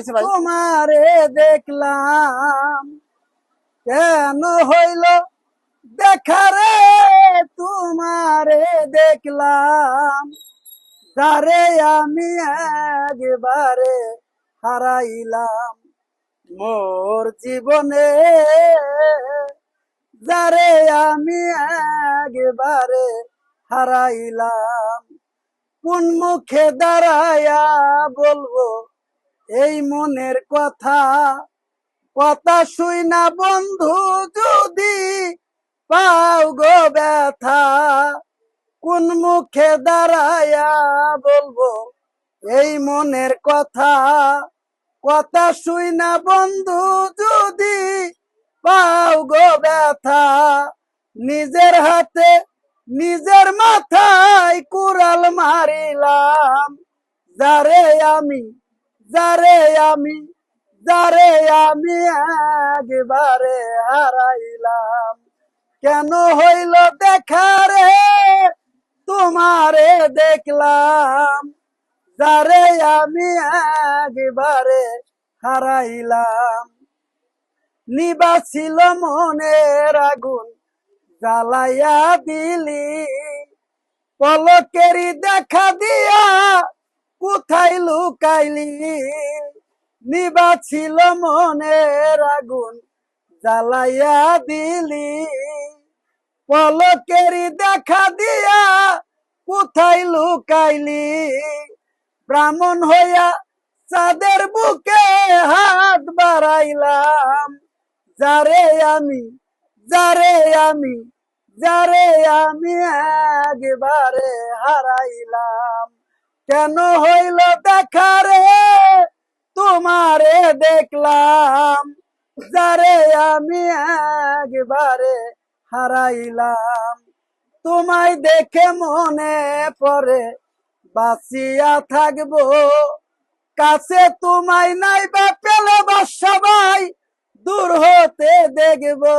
তোমারে দেখলাম কেন হইল দেখারে, তোমারে দেখলাম যারে আমি একবারে হারাইলাম মোর জীবনে, যারে আমি একবারে হারাইলাম। কোন মুখে দাঁড়ায়া বলবো এই মনের কথা, কথা শুই না বন্ধু যদি পাও গো ব্যথা। কোন মুখে দাঁড়ায়া বলবো এই মনের কথা, কথা শুই না বন্ধু যদি পাও গো ব্যথা। নিজের হাতে নিজের মাথায় কুড়াল মারিলাম, যারে আমি যারে আমি যারে আমি একবারে হারাইলাম। কেন হইল দেখারে, তোমারে দেখলাম যারে আমি একবারে হারাইলাম। নিবাছিল মনের আগুন জ্বালাইয়া দিলি, পলকেরি দেখা দিয়া কোথায় লুকাইলি। নিবাছিল মনের আগুন জ্বালাইয়া দিলি, পলকেরি দেখা দিয়া কোথায় লুকাইলি। ব্রাহ্মণ হইয়া চাঁদের বুকে হাত বাড়াইলাম, যারে আমি যারে আমি যারে আমি একবারে হারাইলাম। কেন হইল দেখারে, তোমারে দেখলাম যারে আমি একবারে হারাইলাম। তোমায় দেখে মনে পড়ে বাঁচিয়া থাকবো, কাছে তোমায় নাই বা পেলে বা সবাই দূর হতে দেখবো।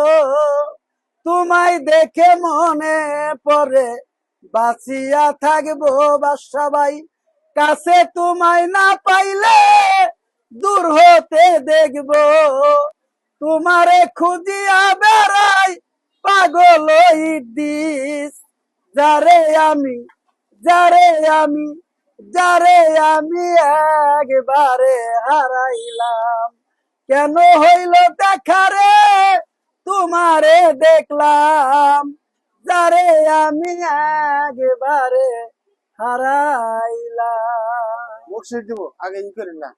তোমায় দেখে মনে পড়ে বাঁচিয়া থাকবো বা সবাই, কাছে তোমায় না পাইলে দূর হতে দেখবো। তোমারে খুঁজিয়া বেড়াই পাগল দিস, যারে আমি যারে আমি যারে আমি একবারে হারাইলাম। কেন হইল দেখারে, তোমারে দেখলাম যারে আমি একবারে হারাইলাম। মুর্শিদ দিব আগে ই করেন না।